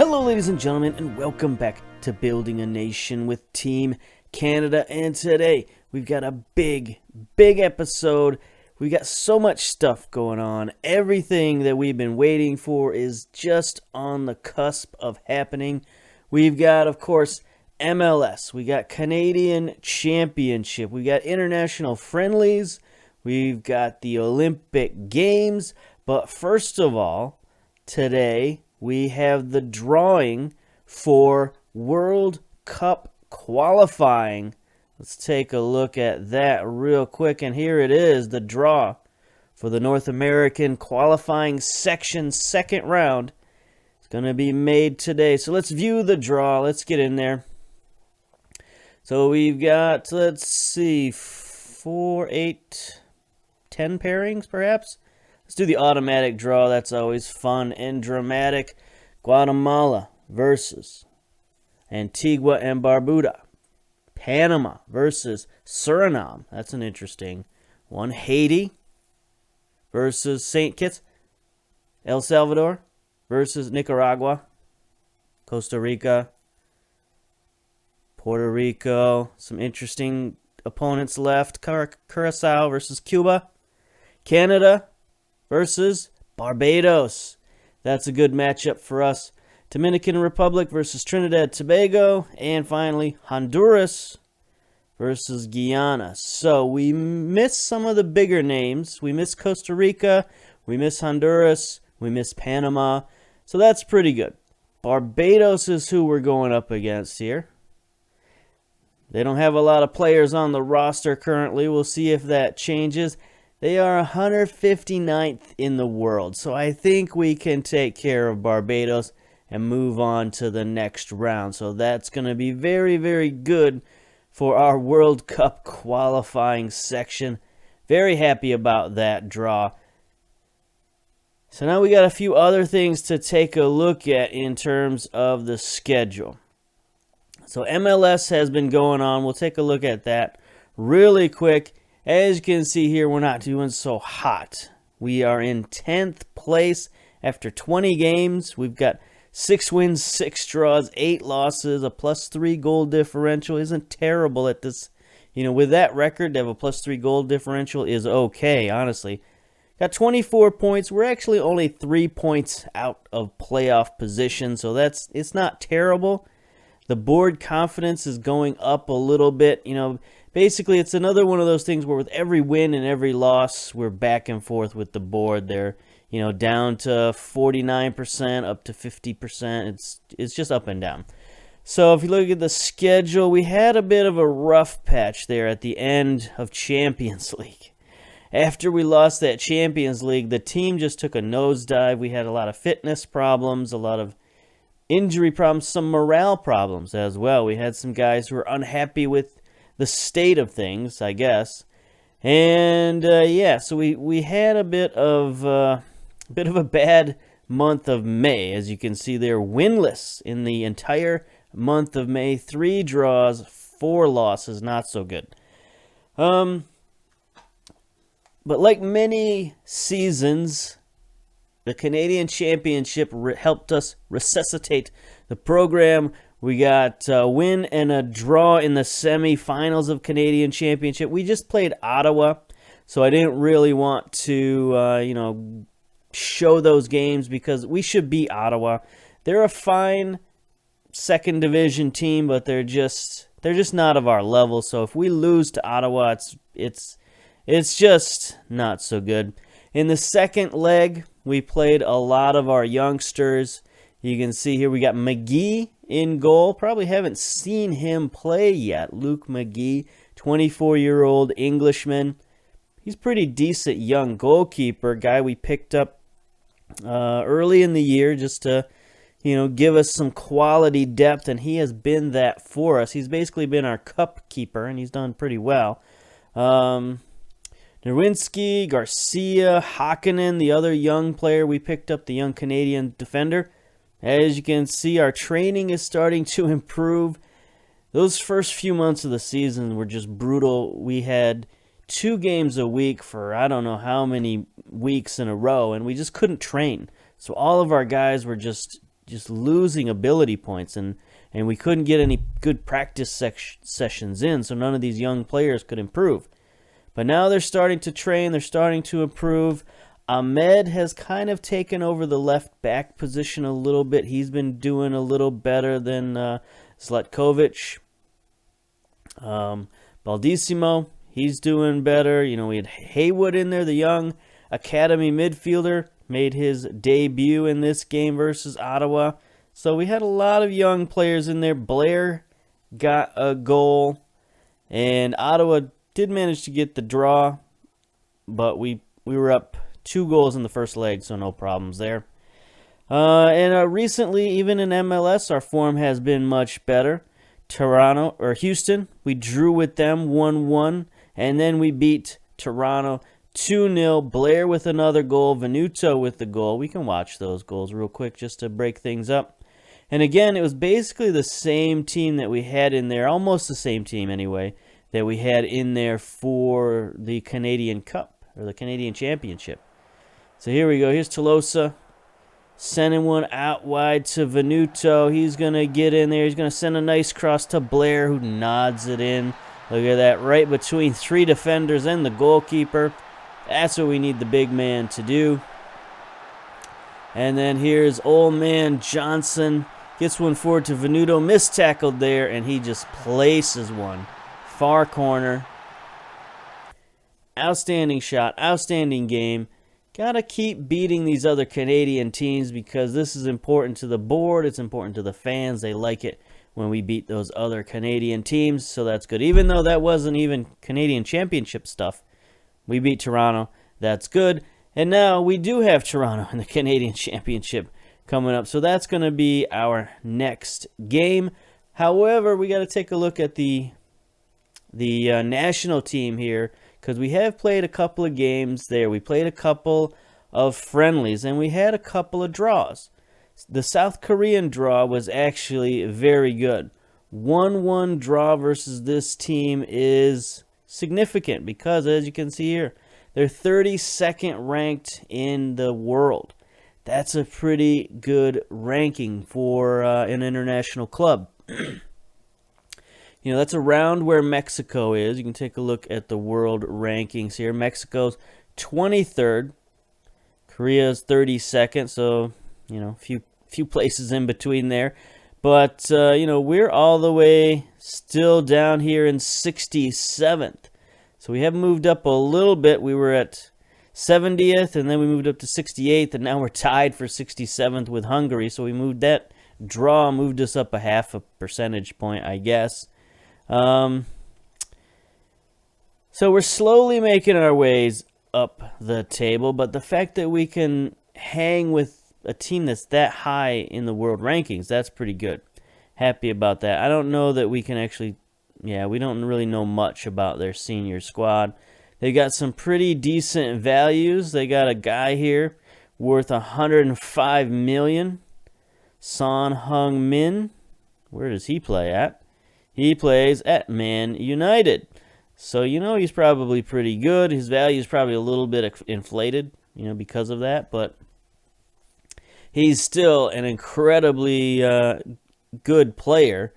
Hello ladies and gentlemen, and welcome back to Building a Nation with Team Canada. And today we've got a big episode. We got so much stuff going on. Everything that we've been waiting for is just on the cusp of happening. We've got, of course, MLS. We got Canadian Championship. We got international friendlies. We've got the Olympic Games. But first of all, today we have the drawing for World Cup qualifying. Let's take a look at that real quick. And here it is, the draw for the North American qualifying section second round. It's going to be made today. So let's view the draw. Let's get in there. So we've got, let's see, 4, 8, 10 pairings perhaps. Let's do the automatic draw. That's always fun and dramatic. Guatemala versus Antigua and Barbuda. Panama versus Suriname. That's an interesting one. Haiti versus St. Kitts. El Salvador versus Nicaragua. Costa Rica. Puerto Rico. Some interesting opponents left. Curacao versus Cuba. Canada versus Barbados. That's a good matchup for us. Dominican Republic versus Trinidad Tobago. And finally, Honduras versus Guyana. So we missed some of the bigger names. We missed Costa Rica. We missed Honduras. We missed Panama. So that's pretty good. Barbados is who we're going up against here. They don't have a lot of players on the roster currently. We'll see if that changes. They are 159th in the world, so I think we can take care of Barbados and move on to the next round. So that's going to be very good for our World Cup qualifying section. Very happy about that draw. So now we got a few other things to take a look at in terms of the schedule. So MLS has been going on. We'll take a look at that really quick. As you can see here, we're not doing so hot. We are in 10th place after 20 games. We've got 6 wins, 6 draws, 8 losses, a +3 goal differential. Isn't terrible at this. With that record, to have a +3 goal differential is okay, honestly. Got 24 points. We're actually only 3 points out of playoff position, so it's not terrible. The board confidence is going up a little bit. Basically, it's another one of those things where with every win and every loss, we're back and forth with the board. They're, down to 49%, up to 50%. It's just up and down. So if you look at the schedule, we had a bit of a rough patch there at the end of Champions League. After we lost that Champions League, the team just took a nosedive. We had a lot of fitness problems, a lot of injury problems, some morale problems as well. We had some guys who were unhappy with the state of things, I guess. And so we had a bit of a bad month of May. As you can see, they're winless in the entire month of May. 3 draws, 4 losses, not so good. But like many seasons, the Canadian Championship helped us resuscitate the program. We got a win and a draw in the semifinals of Canadian Championship. We just played Ottawa, so I didn't really want to, show those games because we should beat Ottawa. They're a fine second division team, but they're just not of our level. So if we lose to Ottawa, it's just not so good. In the second leg, we played a lot of our youngsters. You can see here we got McGee in goal. Probably haven't seen him play yet. Luke McGee, 24-year-old Englishman. He's pretty decent young goalkeeper. Guy we picked up early in the year just to, give us some quality depth, and he has been that for us. He's basically been our cup keeper, and he's done pretty well. Nowinski, Garcia, Hakkinen, the other young player we picked up, the young Canadian defender. As you can see, our training is starting to improve. Those first few months of the season were just brutal. We had 2 games a week for I don't know how many weeks in a row, and we just couldn't train. So all of our guys were just just losing ability points, and we couldn't get any good practice sessions in, so none of these young players could improve. But now they're starting to train, they're starting to improve. Ahmed has kind of taken over the left back position a little bit. He's been doing a little better than Zlatkovic. Baldissimo, he's doing better. You know, we had Haywood in there, the young academy midfielder, made his debut in this game versus Ottawa. So we had a lot of young players in there. Blair got a goal, and Ottawa did manage to get the draw, but we were up 2 goals in the first leg, so no problems there. And recently, even in MLS, our form has been much better. Houston, we drew with them 1-1, and then we beat Toronto 2-0. Blair with another goal, Venuto with the goal. We can watch those goals real quick just to break things up. And again, it was basically the same team that we had in there, almost the same team anyway, that we had in there for the Canadian Cup, or the Canadian Championship. So here we go. Here's Tolosa sending one out wide to Venuto. He's going to get in there. He's going to send a nice cross to Blair, who nods it in. Look at that, right between 3 defenders and the goalkeeper. That's what we need the big man to do. And then here's old man Johnson. Gets one forward to Venuto. Mistackled there, and he just places one. Far corner. Outstanding shot. Outstanding game. Gotta keep beating these other Canadian teams because this is important to the board. It's important to the fans. They like it when we beat those other Canadian teams, so that's good. Even though that wasn't even Canadian Championship stuff, we beat Toronto. That's good. And now we do have Toronto in the Canadian Championship coming up, so that's going to be our next game. However, we got to take a look at the national team here, because we have played a couple of games there. We played a couple of friendlies, and we had a couple of draws. The South Korean draw was actually very good. 1-1 draw versus this team is significant because, as you can see here, they're 32nd ranked in the world. That's a pretty good ranking for an international club. You know, that's around where Mexico is. You can take a look at the world rankings here. Mexico's 23rd. Korea's 32nd. So, you know, a few places in between there. But, you know, we're all the way still down here in 67th. So we have moved up a little bit. We were at 70th, and then we moved up to 68th, and now we're tied for 67th with Hungary. So we moved that draw, moved us up a half a percentage point, I guess. So we're slowly making our ways up the table, but the fact that we can hang with a team that's that high in the world rankings, that's pretty good. Happy about that. I don't know that we can actually, we don't really know much about their senior squad. They got some pretty decent values. They got a guy here worth $105 million. Son Heung-min. Where does he play at? He plays at Man United. So, you know, he's probably pretty good. His value is probably a little bit inflated, you know, because of that. But he's still an incredibly good player.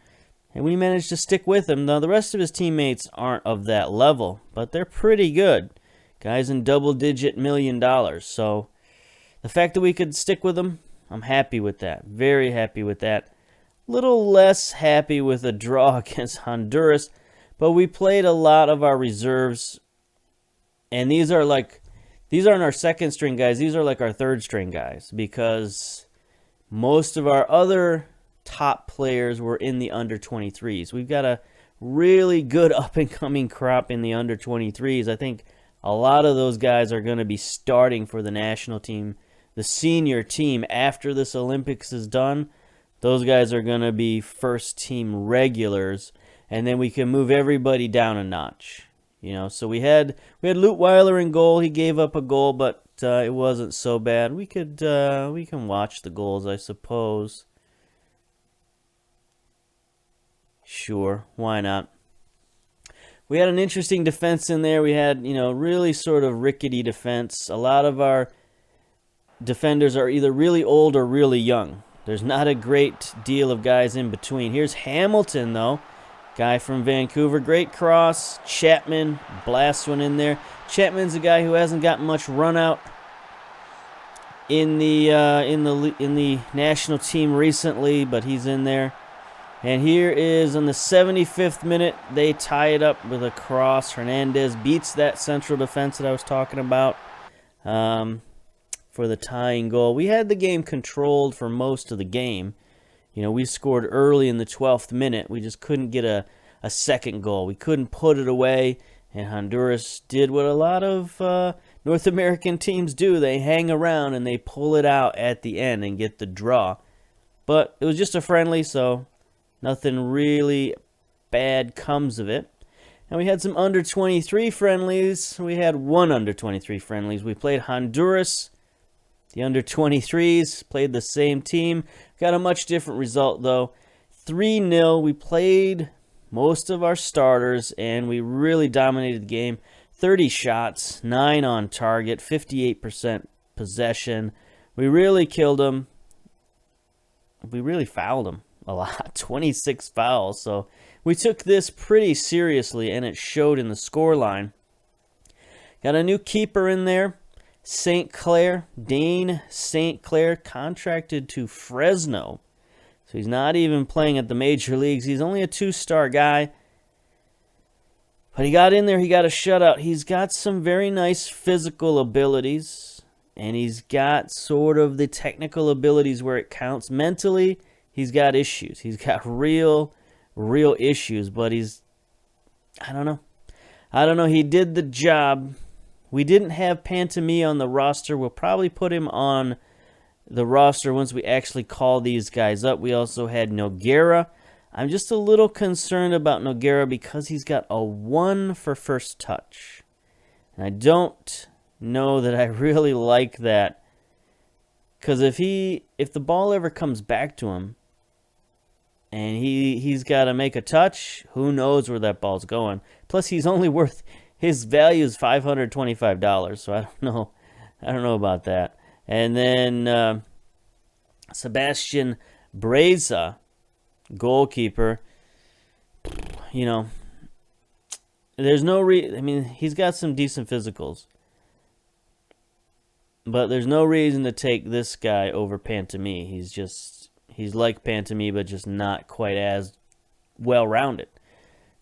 And we managed to stick with him. Now, the rest of his teammates aren't of that level, but they're pretty good. Guys in double-digit $1 million. So the fact that we could stick with him, I'm happy with that. Very happy with that. Little less happy with a draw against Honduras, but we played a lot of our reserves, and these aren't our second string guys. These are like our third string guys, because most of our other top players were in the under 23s. We've got a really good up-and-coming crop in the under 23s. I think a lot of those guys are going to be starting for the national team, the senior team, after this Olympics is done. Those guys are going to be first-team regulars, and then we can move everybody down a notch. You know, so we had Lutweiler in goal. He gave up a goal, but it wasn't so bad. We can watch the goals, I suppose. Sure, why not? We had an interesting defense in there. We had, you know, really sort of rickety defense. A lot of our defenders are either really old or really young. There's not a great deal of guys in between. Here's Hamilton, though. Guy from Vancouver. Great cross. Chapman blasts one in there. Chapman's a guy who hasn't gotten much run out in the national team recently, but he's in there. And here is on the 75th minute, they tie it up with a cross. Hernandez beats that central defense that I was talking about for the tying goal. We had the game controlled for most of the game. You know, we scored early in the 12th minute. We just couldn't get a second goal. We couldn't put it away, and Honduras did what a lot of North American teams do. They hang around and they pull it out at the end and get the draw. But it was just a friendly, so nothing really bad comes of it. And we had some under-23 friendlies. We had one under-23 friendlies. We played Honduras. The under-23s played the same team. Got a much different result, though. 3-0. We played most of our starters, and we really dominated the game. 30 shots, 9 on target, 58% possession. We really killed them. We really fouled them a lot, 26 fouls. So we took this pretty seriously, and it showed in the scoreline. Got a new keeper in there, St. Clair. Dane St. Clair, contracted to Fresno. So he's not even playing at the major leagues. He's only a 2-star guy. But he got in there, he got a shutout. He's got some very nice physical abilities, and he's got sort of the technical abilities where it counts. Mentally, he's got issues. He's got real issues, but I don't know. He did the job. We didn't have Pantomime on the roster. We'll probably put him on the roster once we actually call these guys up. We also had Noguera. I'm just a little concerned about Noguera because he's got a 1 for first touch. And I don't know that I really like that. Because if the ball ever comes back to him and he's got to make a touch, who knows where that ball's going. Plus his value is $525, so I don't know about that. And then Sebastian Breza, goalkeeper, you know, there's no he's got some decent physicals, but there's no reason to take this guy over Pantomime. He's like Pantomime, but just not quite as well-rounded.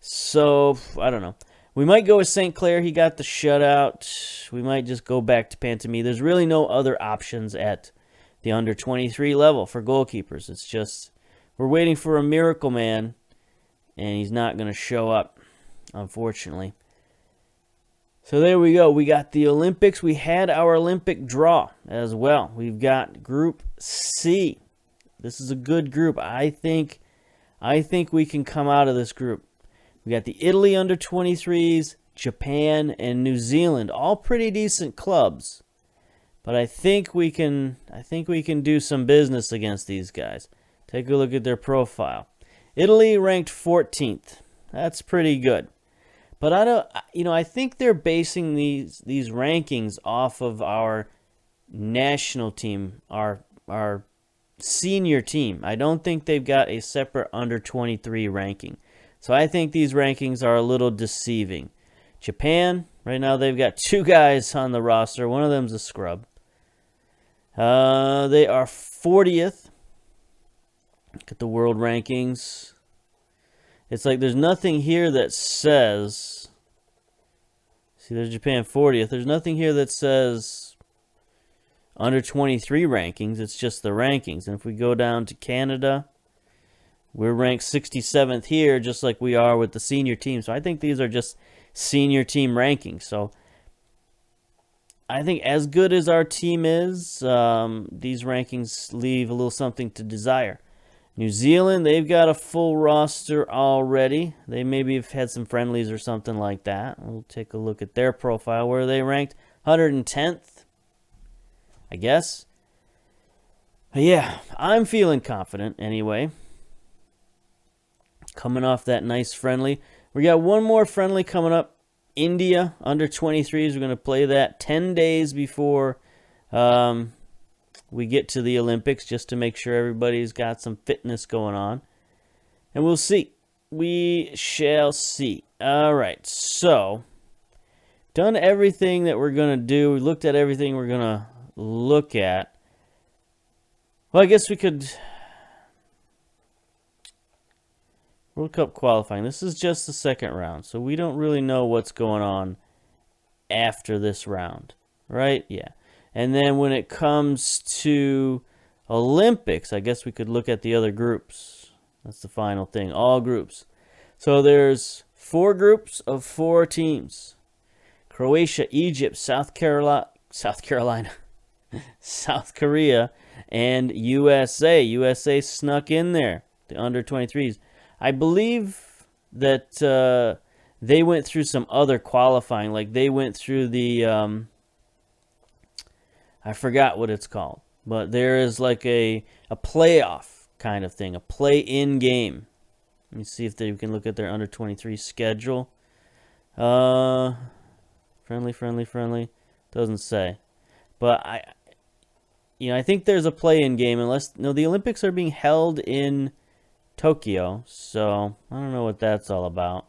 So, I don't know. We might go with St. Clair. He got the shutout. We might just go back to Pantomime. There's really no other options at the under-23 level for goalkeepers. It's just we're waiting for a miracle man, and he's not going to show up, unfortunately. So there we go. We got the Olympics. We had our Olympic draw as well. We've got Group C. This is a good group. I think we can come out of this group. We got the Italy under-23s, Japan, and New Zealand. All pretty decent clubs. But I think we can do some business against these guys. Take a look at their profile. Italy ranked 14th. That's pretty good. But I think they're basing these rankings off of our national team, our senior team. I don't think they've got a separate under-23 ranking. So I think these rankings are a little deceiving. Japan, right now they've got 2 guys on the roster. One of them's a scrub. They are 40th. Look at the world rankings. It's like there's nothing here that says... See, there's Japan 40th. There's nothing here that says under 23 rankings. It's just the rankings. And if we go down to Canada, we're ranked 67th here, just like we are with the senior team. So I think these are just senior team rankings. So I think as good as our team is, these rankings leave a little something to desire. New Zealand, they've got a full roster already. They maybe have had some friendlies or something like that. We'll take a look at their profile. Where are they ranked? 110th, I guess. But yeah, I'm feeling confident anyway. Coming off that nice friendly. We got one more friendly coming up. India, under 23s. We're going to play that 10 days before we get to the Olympics, just to make sure everybody's got some fitness going on. And we'll see. We shall see. All right, so done everything that we're going to do. We looked at everything we're going to look at. Well, I guess we could... World Cup qualifying. This is just the second round, so we don't really know what's going on after this round, right? Yeah. And then when it comes to Olympics, I guess we could look at the other groups. That's the final thing. All groups. So there's 4 groups of 4 teams. Croatia, Egypt, South Carolina, South Korea, and USA. USA snuck in there, the under-23s. I believe that they went through some other qualifying. Like they went through the, I forgot what it's called. But there is like a playoff kind of thing, a play-in game. Let me see if they can look at their under-23 schedule. Friendly. Doesn't say. But I think there's a play-in game the Olympics are being held in Tokyo, so I don't know what that's all about.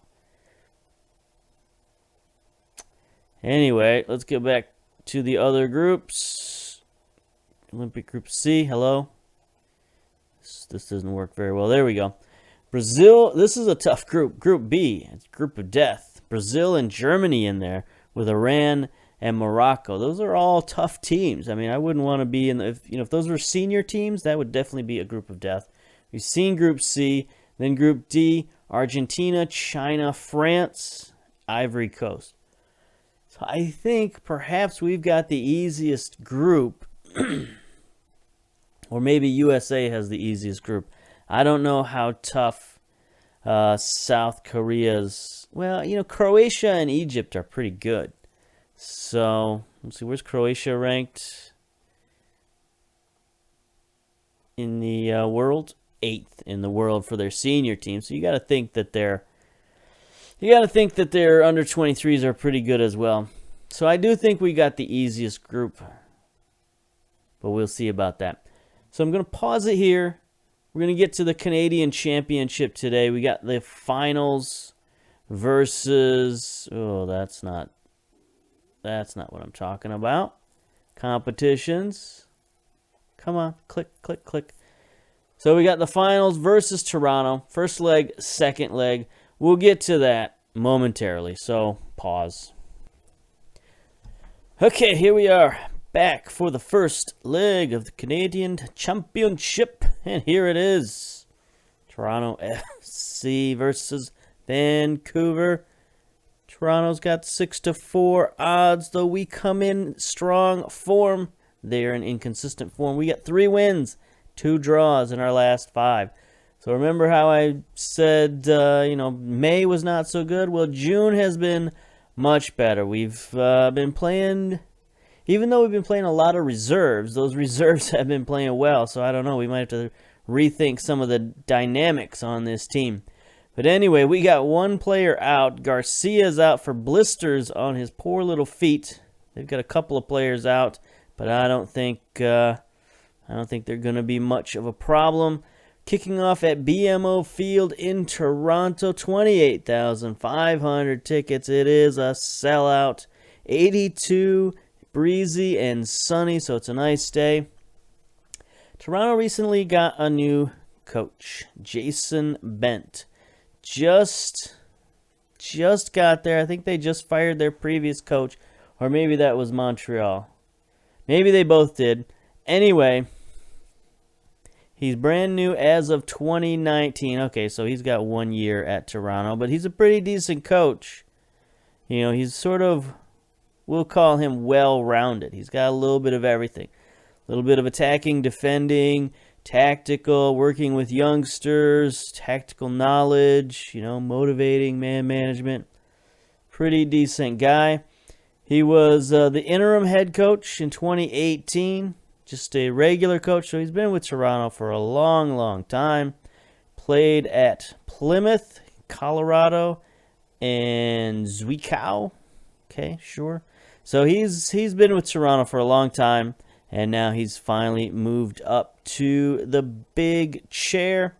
Anyway, let's get back to the other groups. Olympic Group C, hello. This doesn't work very well. There we go. Brazil, this is a tough group. Group B, it's group of death. Brazil and Germany in there with Iran and Morocco. Those are all tough teams. I mean, I wouldn't want to be in the, if those were senior teams, that would definitely be a group of death. We've seen Group C, then Group D, Argentina, China, France, Ivory Coast. So I think perhaps we've got the easiest group, or maybe USA has the easiest group. I don't know how tough South Korea's... Well, Croatia and Egypt are pretty good. So, let's see, where's Croatia ranked in the world? 8th in the world for their senior team. So you got to think that their under 23s are pretty good as well. So I do think we got the easiest group, but we'll see about that. So I'm going to pause it here. We're going to get to the Canadian Championship today. We got the finals versus, that's not what I'm talking about. Competitions. Come on, click. So we got the finals versus Toronto. First leg, second leg. We'll get to that momentarily, so pause. Okay, here we are, back for the first leg of the Canadian Championship. And here it is. Toronto FC versus Vancouver. Toronto's got 6-4 odds, though we come in strong form. They're in inconsistent form. We got 3 wins. 2 draws in our last 5. So remember how I said, May was not so good? Well, June has been much better. We've been playing, even though we've been playing a lot of reserves, those reserves have been playing well. So I don't know, we might have to rethink some of the dynamics on this team. But anyway, we got one player out. Garcia's out for blisters on his poor little feet. They've got a couple of players out, but I don't think they're going to be much of a problem. Kicking off at BMO Field in Toronto, 28,500 tickets. It is a sellout. 82, breezy and sunny, so it's a nice day. Toronto recently got a new coach, Jason Bent. Just got there. I think they just fired their previous coach, or maybe that was Montreal. Maybe they both did. Anyway, he's brand new as of 2019. Okay, so he's got 1 year at Toronto, but he's a pretty decent coach. He's sort of, we'll call him well-rounded. He's got a little bit of everything. A little bit of attacking, defending, tactical, working with youngsters, tactical knowledge, motivating, man management. Pretty decent guy. He was the interim head coach in 2018. Just a regular coach, so he's been with Toronto for a long, long time. Played at Plymouth, Colorado, and Zwickau. Okay, sure. So he's been with Toronto for a long time, And now he's finally moved up to the big chair.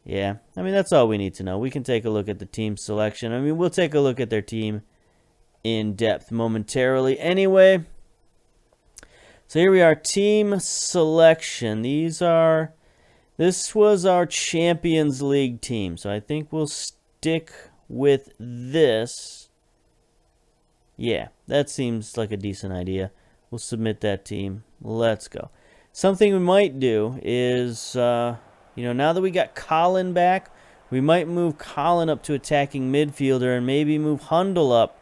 Yeah, I mean, that's all we need to know. We can take a look at the team selection. I mean, we'll take a look at their team in depth momentarily anyway. So here we are, team selection. This was our Champions League team. So I think we'll stick with this. Yeah, that seems like a decent idea. We'll submit that team. Let's go. Something we might do is, now that we got Colin back, we might move Colin up to attacking midfielder and maybe move Hundle up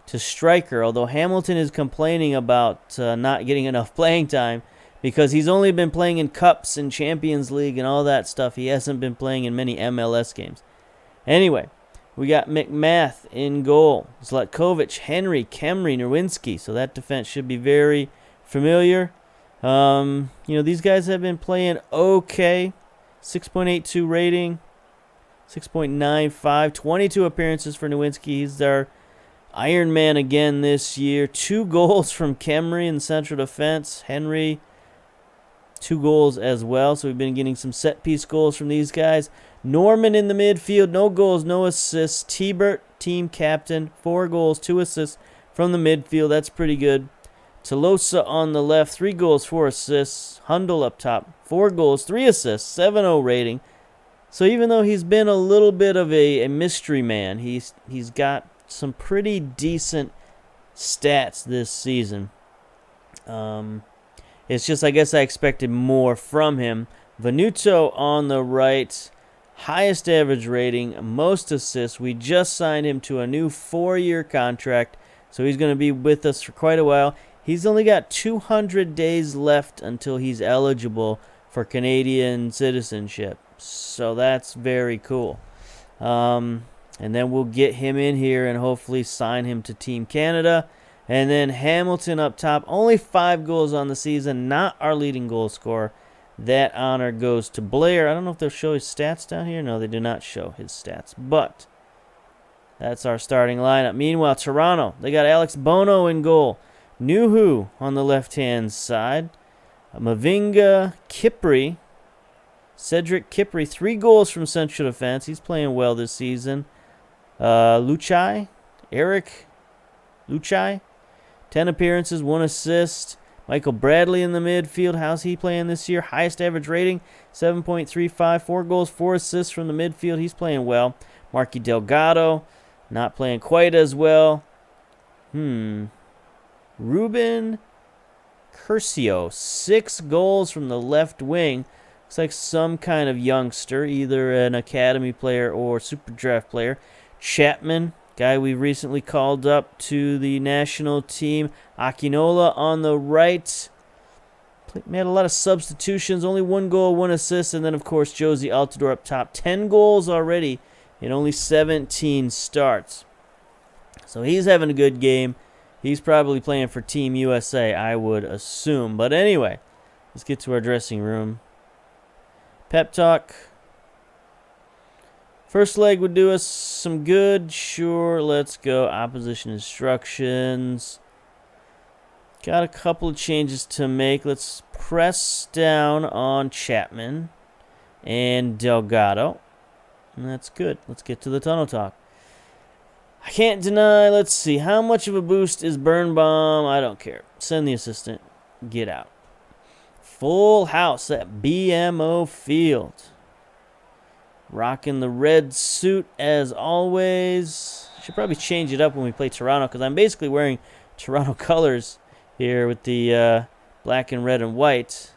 to striker. Although Hamilton is complaining about not getting enough playing time because he's only been playing in cups and Champions League and all that stuff. He hasn't been playing in many MLS games. Anyway, we got McMath in goal. Zlatkovic, Henry, Kemry, Nowinski. So that defense should be very familiar. These guys have been playing okay. 6.82 rating. 6.95. 22 appearances for Nowinski. He's our Iron Man again this year. 2 goals from Kemry in central defense. Henry, 2 goals as well. So we've been getting some set-piece goals from these guys. Norman in the midfield, no goals, no assists. T-Bert, team captain, 4 goals, 2 assists from the midfield. That's pretty good. Tolosa on the left, 3 goals, 4 assists. Hundle up top, 4 goals, 3 assists, 7.0 rating. So even though he's been a little bit of a mystery man, he's got some pretty decent stats this season. It's just, I guess I expected more from him. Venuto on the right, highest average rating, most assists. We just signed him to a new 4-year contract, so he's going to be with us for quite a while. He's only got 200 days left until he's eligible for Canadian citizenship, so that's very cool. And then we'll get him in here and hopefully sign him to Team Canada. And then Hamilton up top, only 5 goals on the season, not our leading goal scorer. That honor goes to Blair. I don't know if they'll show his stats down here. No, they do not show his stats. But that's our starting lineup. Meanwhile, Toronto, they got Alex Bono in goal. Nuhu on the left-hand side. Mavinga, Kipri, Cedric Kipri, 3 goals from central defense. He's playing well this season. Eric Luchai, 10 appearances, 1 assist. Michael Bradley in the midfield. How's he playing this year? Highest average rating, 7.35. 4 goals, 4 assists from the midfield. He's playing well. Marky Delgado, not playing quite as well. Ruben Curcio, 6 goals from the left wing. Looks like some kind of youngster, either an academy player or super draft player. Chapman, guy we recently called up to the national team. Akinola on the right. Made a lot of substitutions. Only 1 goal, 1 assist. And then, of course, Josie Altidore up top. 10 goals already in only 17 starts. So he's having a good game. He's probably playing for Team USA, I would assume. But anyway, let's get to our dressing room. Pep talk. First leg would do us some good. Sure, let's go. Opposition instructions. Got a couple of changes to make. Let's press down on Chapman and Delgado. And that's good. Let's get to the tunnel talk. I can't deny. Let's see. How much of a boost is Birnbaum? I don't care. Send the assistant. Get out. Full house at BMO Field. Rocking the red suit as always. Should probably change it up when we play Toronto because I'm basically wearing Toronto colors here with the black and red and white.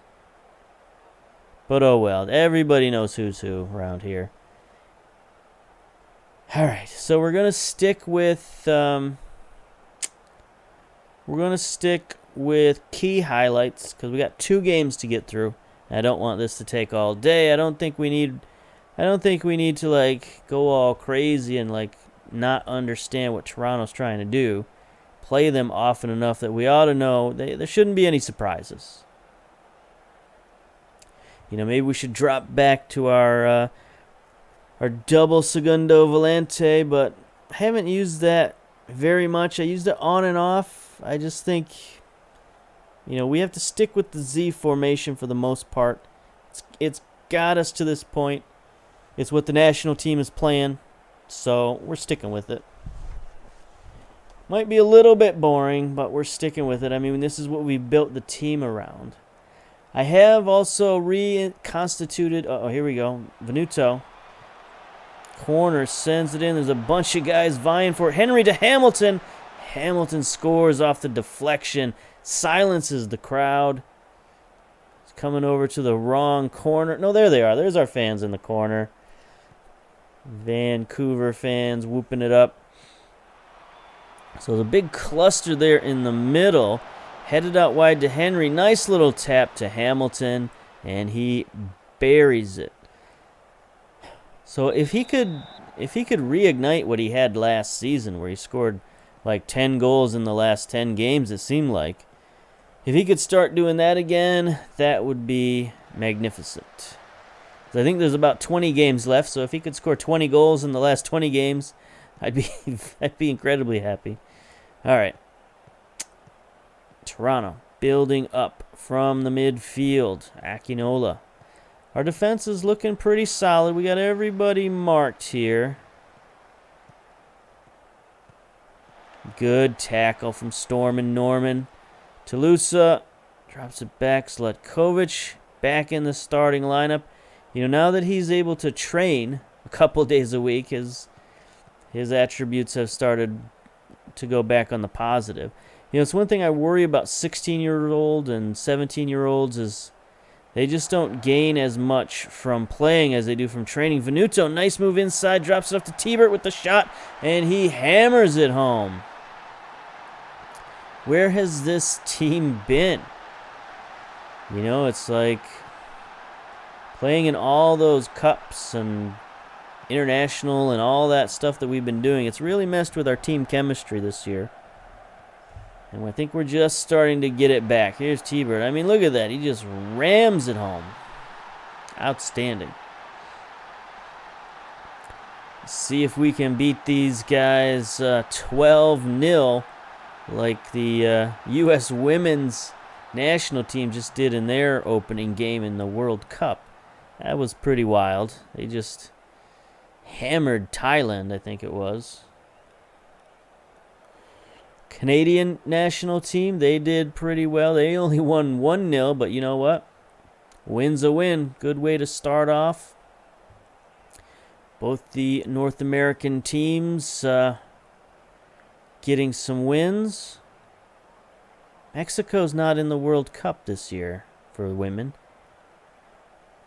But oh well. Everybody knows who's who around here. All right, so we're gonna stick with key highlights because we got 2 games to get through. I don't want this to take all day. I don't think we need to like go all crazy and like not understand what Toronto's trying to do. Play them often enough that we ought to know there shouldn't be any surprises. Maybe we should drop back to our double Segundo Volante, but I haven't used that very much. I used it on and off I just think, we have to stick with the Z formation for the most part. It's got us to this point. It's what the national team is playing, so we're sticking with it. Might be a little bit boring, but we're sticking with it. I mean, this is what we built the team around. I have also reconstituted. Here we go. Venuto. Corner sends it in. There's a bunch of guys vying for it. Henry to Hamilton. Hamilton scores off the deflection. Silences the crowd. It's coming over to the wrong corner. No, there they are. There's our fans in the corner. Vancouver fans whooping it up. So the big cluster there in the middle. Headed out wide to Henry. Nice little tap to Hamilton. And he buries it. So if he could reignite what he had last season, where he scored like 10 goals in the last 10 games, it seemed like. If he could start doing that again, that would be magnificent. I think there's about 20 games left, so if he could score 20 goals in the last 20 games, I'd be incredibly happy. All right. Toronto building up from the midfield. Akinola. Our defense is looking pretty solid. We got everybody marked here. Good tackle from Storm and Norman. Toulousa drops it back. Slatkovic back in the starting lineup. Now that he's able to train a couple days a week, his attributes have started to go back on the positive. It's one thing I worry about 16-year-old and 17-year-olds is they just don't gain as much from playing as they do from training. Venuto, nice move inside, drops it up to Tibert with the shot, and he hammers it home. Where has this team been? It's like playing in all those cups and international and all that stuff that we've been doing. It's really messed with our team chemistry this year. And I think we're just starting to get it back. Here's T-Bird. I mean, look at that. He just rams it home. Outstanding. Let's see if we can beat these guys 12-0 like the U.S. women's national team just did in their opening game in the World Cup. That was pretty wild. They just hammered Thailand, I think it was. Canadian national team, they did pretty well. They only won 1-0, but you know what? Win's a win. Good way to start off. Both the North American teams getting some wins. Mexico's not in the World Cup this year for women.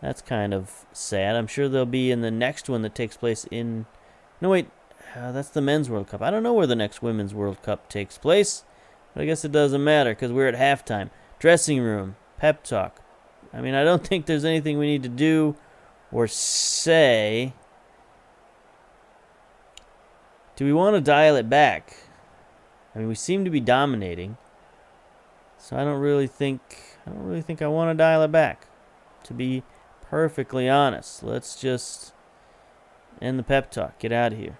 That's kind of sad. I'm sure they'll be in the next one that takes place in... No, wait. That's the Men's World Cup. I don't know where the next Women's World Cup takes place. But I guess it doesn't matter because we're at halftime. Dressing room. Pep talk. I mean, I don't think there's anything we need to do or say. Do we want to dial it back? I mean, we seem to be dominating. So I don't really think I want to dial it back. To be perfectly honest. Let's just end the pep talk. Get out of here.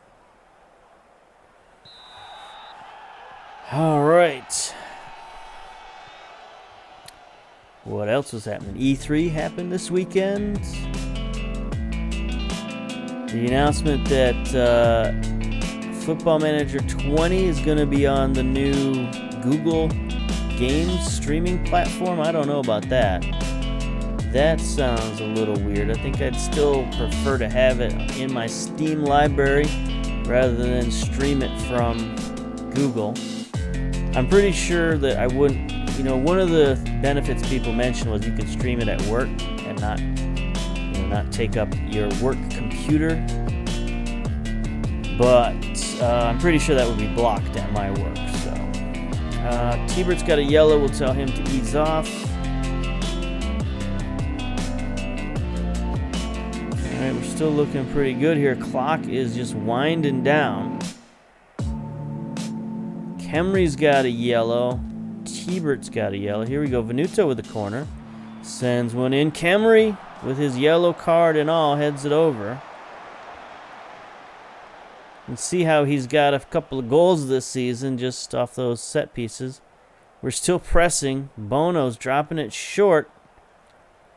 All right. What else was happening? E3 happened this weekend. The announcement that Football Manager 20 is going to be on the new Google Games streaming platform. I don't know about that. That sounds a little weird. I think I'd still prefer to have it in my Steam library rather than stream it from Google. I'm pretty sure that I wouldn't, one of the benefits people mentioned was you could stream it at work and not take up your work computer. But I'm pretty sure that would be blocked at my work. So T-Bert's got a yellow. We'll tell him to ease off. All right, we're still looking pretty good here. Clock is just winding down. Kemry's got a yellow. T-Bert's got a yellow. Here we go. Venuto with the corner. Sends one in. Kemry, with his yellow card and all, heads it over. And see how he's got a couple of goals this season just off those set pieces. We're still pressing. Bono's dropping it short.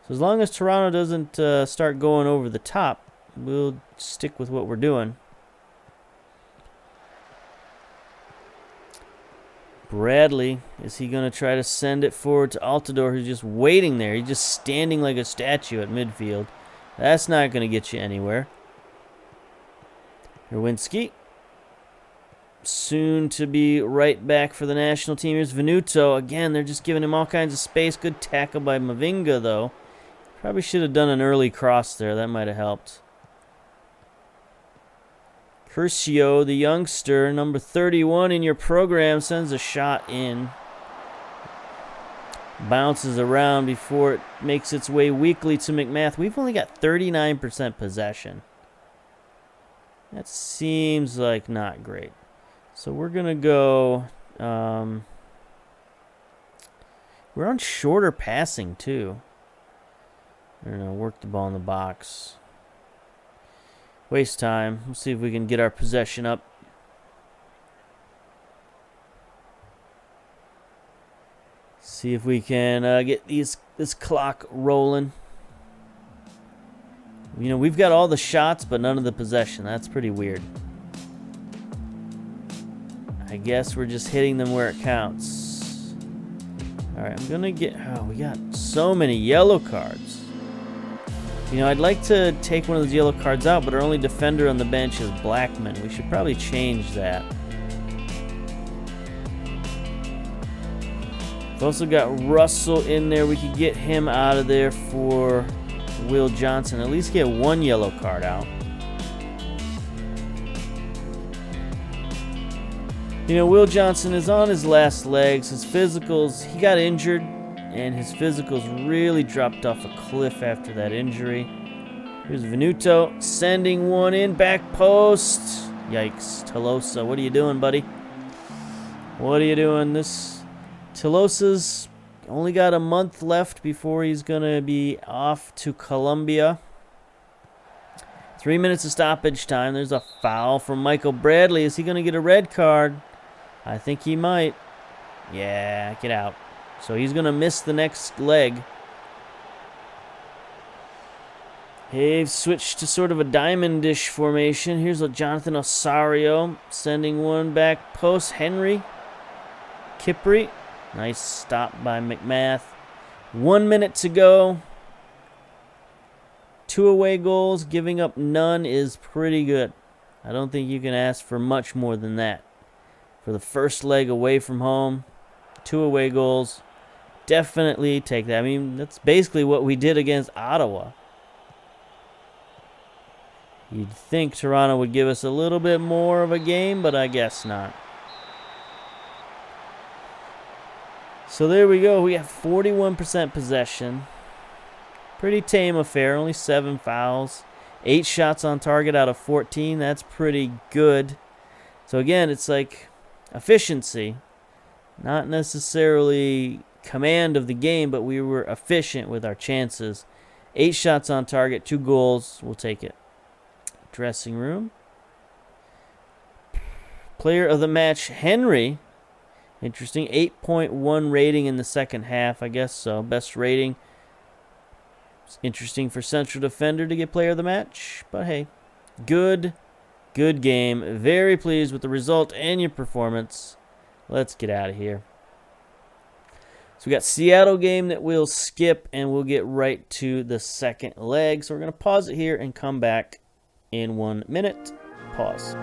So as long as Toronto doesn't start going over the top, we'll stick with what we're doing. Bradley, is he going to try to send it forward to Altidore, who's just waiting there? He's just standing like a statue at midfield. That's not going to get you anywhere. Herwinski, soon to be right back for the national team. Here's Venuto. Again, they're just giving him all kinds of space. Good tackle by Mavinga, though. Probably should have done an early cross there. That might have helped. Curcio, the youngster, number 31 in your program, sends a shot in. Bounces around before it makes its way weakly to McMath. We've only got 39% possession. That seems like not great. So we're going to go... we're on shorter passing, too. I don't know, work the ball in the box. Waste time. We'll see if we can get our possession up. See if we can get this clock rolling. You know, we've got all the shots, but none of the possession. That's pretty weird. I guess we're just hitting them where it counts. All right, I'm going to get... Oh, we got so many yellow cards. You know, I'd like to take one of those yellow cards out, but our only defender on the bench is Blackman. We should probably change that. We've also got Russell in there. We could get him out of there for Will Johnson. At least get one yellow card out. You know, Will Johnson is on his last legs. His physicals, he got injured, and his physicals really dropped off a cliff after that injury. Here's Venuto sending one in, back post. Yikes, Tolosa, what are you doing, buddy? What are you doing? This Tolosa's only got a month left before he's going to be off to Colombia. 3 minutes of stoppage time. There's a foul from Michael Bradley. Is he going to get a red card? I think he might. Yeah, get out. So he's going to miss the next leg. They've switched to sort of a diamond-ish formation. Here's a Jonathan Osario sending one back post. Henry. Kipri. Nice stop by McMath. 1 minute to go. 2 away goals. Giving up none is pretty good. I don't think you can ask for much more than that. For the first leg away from home, 2 away goals. Definitely take that. I mean, that's basically what we did against Ottawa. You'd think Toronto would give us a little bit more of a game, but I guess not. So there we go. We have 41% possession. Pretty tame affair. Only 7 fouls. 8 shots on target out of 14. That's pretty good. So again, it's like efficiency. Not necessarily command of the game, but we were efficient with our chances. 8 shots on target, 2 goals. We'll take it. Dressing room. Player of the match, Henry. Interesting. 8.1 rating in the second half. I guess so. Best rating. It's interesting for central defender to get player of the match. But hey, good game. Very pleased with the result and your performance. Let's get out of here. So we got Seattle game that we'll skip, and we'll get right to the second leg. So we're going to pause it here and come back in 1 minute. Pause.